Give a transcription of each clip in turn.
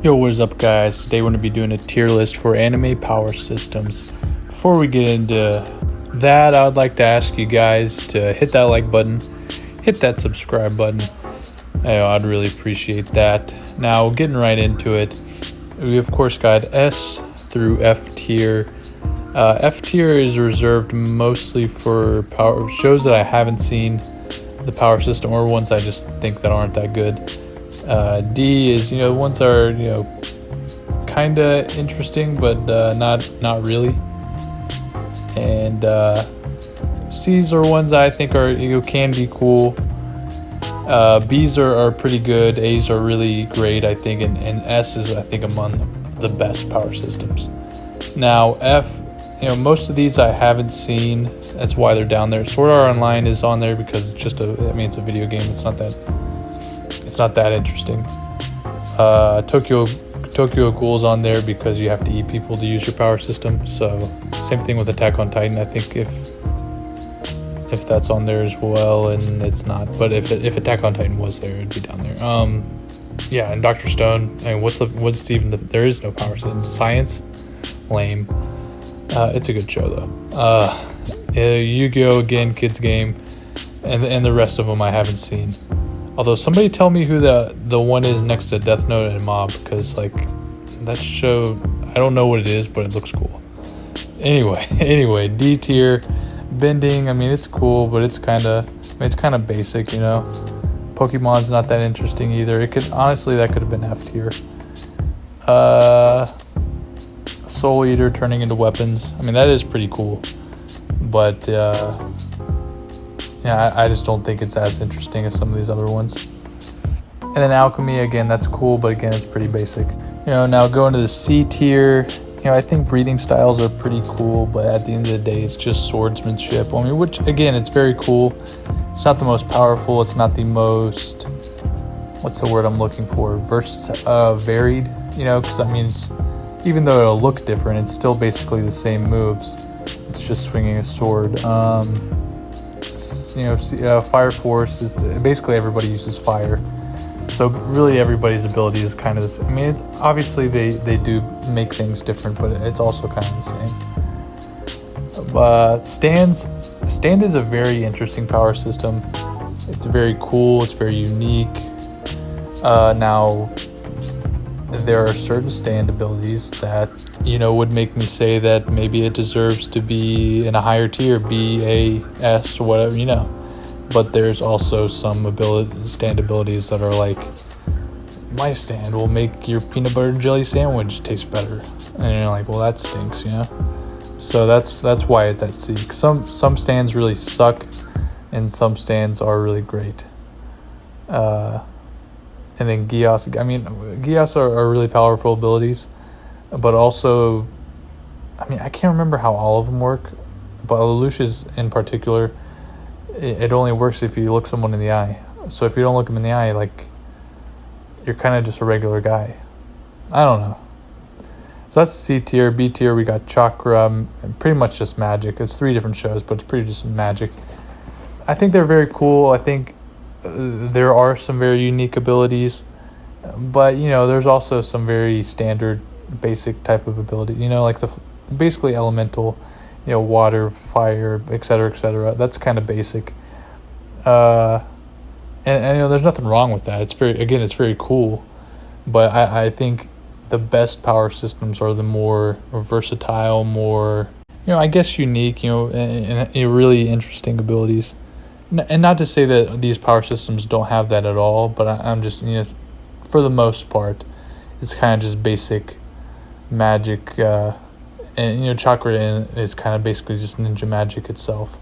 Yo, what is up, guys? Today we're going to be doing a tier list for anime power systems. Before we get into that, I would like to ask you guys to hit that like button, hit that subscribe button. I'd really appreciate that. Now, getting right into it, we of course got S through F tier. F tier is reserved mostly for power shows that I haven't seen the power system, or ones I just think that aren't that good. D is, ones that are, kind of interesting, but not really. And C's are ones that I think are, can be cool. B's are pretty good. A's are really great, I think, and S is, I think, among the best power systems. Now, F, most of these I haven't seen. That's why they're down there. Sword Art Online is on there because it's just it's a video game. It's not that interesting. Tokyo Ghoul's on there because you have to eat people to use your power system. So same thing with Attack on Titan. I think if that's on there as well, and it's not. But if Attack on Titan was there, it'd be down there. Yeah, and Dr. Stone. I mean, there is no power system. Science, lame. It's a good show though. Yu-Gi-Oh! Again, kids game, and the rest of them I haven't seen. Although somebody tell me who the one is next to Death Note and Mob, because that show, I don't know what it is, but it looks cool. Anyway, D tier, Bending. I mean, it's cool, but it's kind of basic, Pokemon's not that interesting either. That could have been F tier. Soul Eater turning into weapons. I mean, that is pretty cool, but I just don't think it's as interesting as some of these other ones. And then Alchemy, again, that's cool, but again, it's pretty basic. Now going to the C tier, I think breathing styles are pretty cool, but at the end of the day, it's just swordsmanship. I mean, which, again, it's very cool. It's not the most powerful. It's not the most, what's the word I'm looking for? Varied, because, even though it'll look different, it's still basically the same moves. It's just swinging a sword. Fire Force is basically everybody uses fire, so really everybody's ability is kind of the same. I mean, it's obviously they do make things different, but it's also kind of the same. Stand is a very interesting power system. It's very cool. It's very unique. Now, there are certain stand abilities that would make me say that maybe it deserves to be in a higher tier, B, A, S, or whatever, but there's also some stand abilities that are like, my stand will make your peanut butter and jelly sandwich taste better, and you're like, well, that stinks, so that's why it's at C. Some stands really suck and some stands are really great. And then Geass are really powerful abilities, but also, I can't remember how all of them work, but Lelouch's in particular, it only works if you look someone in the eye. So if you don't look them in the eye, you're kind of just a regular guy. I don't know. So that's C tier. B tier, we got Chakra, and pretty much just magic. It's 3 different shows, but it's pretty just magic. I think they're very cool. I think there are some very unique abilities, but there's also some very standard basic type of ability, like basically elemental, water, fire, etc. That's kind of basic, and there's nothing wrong with that. It's very cool, but I think the best power systems are the more versatile, more I guess unique, and really interesting abilities. And not to say that these power systems don't have that at all, but I'm just, for the most part, it's kind of just basic magic, and Chakra is kind of basically just ninja magic itself.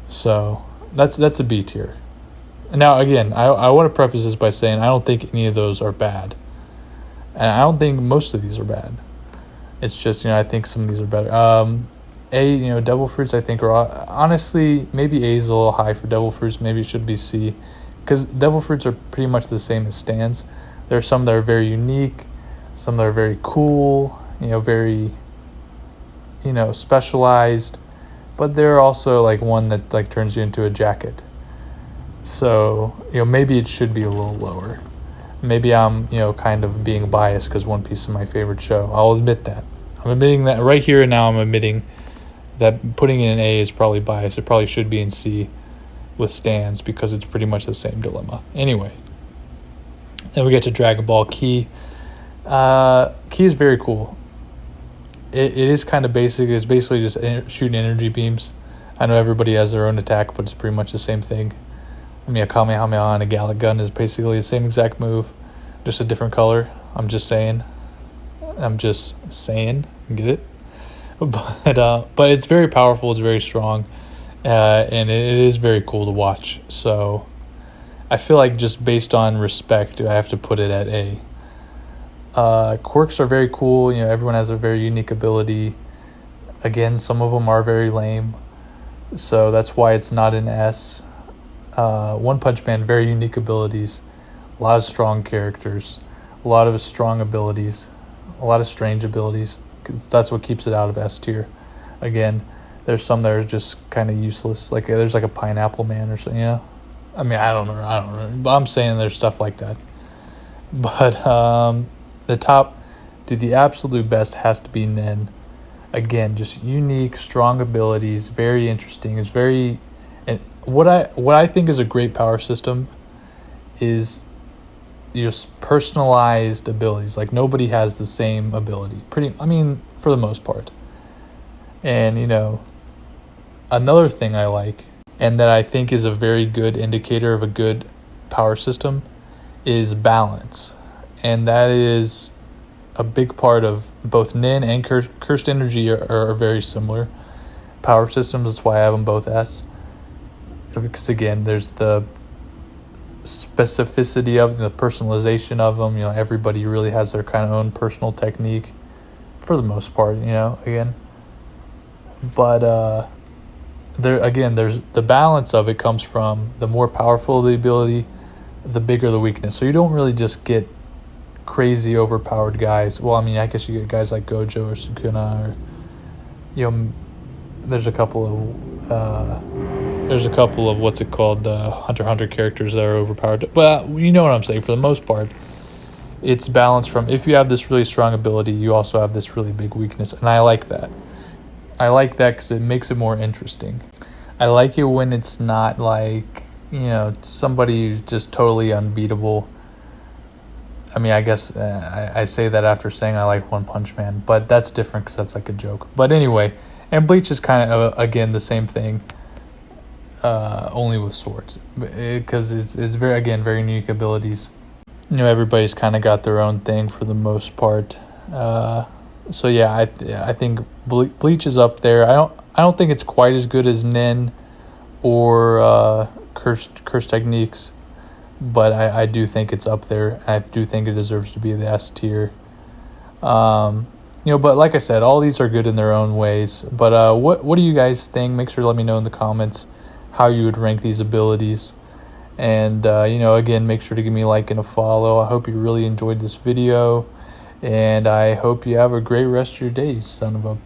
So that's a B tier. Now again, I want to preface this by saying I don't think any of those are bad, and I don't think most of these are bad. It's just I think some of these are better. A, Devil Fruits, I think, are honestly, maybe A is a little high for Devil Fruits. Maybe it should be C, because Devil Fruits are pretty much the same as stands. There are some that are very unique, some that are very cool, very, specialized, but they're also one that turns you into a jacket. So, maybe it should be a little lower. Maybe I'm, kind of being biased because One Piece is my favorite show. I'll admit that. I'm admitting that right here and now. I'm admitting that putting it in A is probably biased. It probably should be in C with stands because it's pretty much the same dilemma. Anyway, then we get to Dragon Ball Ki. Ki is very cool. It is kind of basic. It's basically just shooting energy beams. I know everybody has their own attack, but it's pretty much the same thing. I mean, a Kamehameha and a Gallic Gun is basically the same exact move, just a different color. I'm just saying. Get it? But it's very powerful. It's very strong, and it is very cool to watch. So I feel like just based on respect, I have to put it at A. Quirks are very cool. Everyone has a very unique ability. Again, some of them are very lame, so that's why it's not an S. One Punch Man, very unique abilities, a lot of strong characters, a lot of strong abilities, a lot of strange abilities. That's what keeps it out of S tier. Again, there's some that are just kind of useless. Like there's like a Pineapple Man or something. I mean, I don't know. But I'm saying there's stuff like that. But the absolute best has to be Nen. Again, just unique, strong abilities, very interesting. It's very, and what I think is a great power system is just personalized abilities. Like nobody has the same ability. For the most part. And another thing I like, and that I think is a very good indicator of a good power system, is balance. And that is a big part of both Nin and Cursed Energy are very similar power systems. That's why I have them both S. Because again, there's the specificity of them, the personalization of them. Everybody really has their kind of own personal technique for the most part, again. But there's the balance of it comes from the more powerful the ability, the bigger the weakness. So you don't really just get crazy overpowered guys. Well, I guess you get guys like Gojo or Sukuna, or there's a couple of what's it called, Hunter x Hunter characters that are overpowered. But you know what I'm saying. For the most part, it's balanced from if you have this really strong ability, you also have this really big weakness, and I like that. I like that because it makes it more interesting. I like it when it's not like somebody who's just totally unbeatable. I guess I say that after saying I like One Punch Man, but that's different because that's like a joke. But anyway, and Bleach is kind of, again, the same thing, only with swords. Because it's very unique abilities. Everybody's kind of got their own thing for the most part. So yeah, I think Bleach is up there. I don't think it's quite as good as Nin or Cursed Techniques. But I do think it's up there. I do think it deserves to be the S tier. But like I said, all these are good in their own ways. But what do you guys think? Make sure to let me know in the comments how you would rank these abilities. And, again, make sure to give me a like and a follow. I hope you really enjoyed this video. And I hope you have a great rest of your day, son of a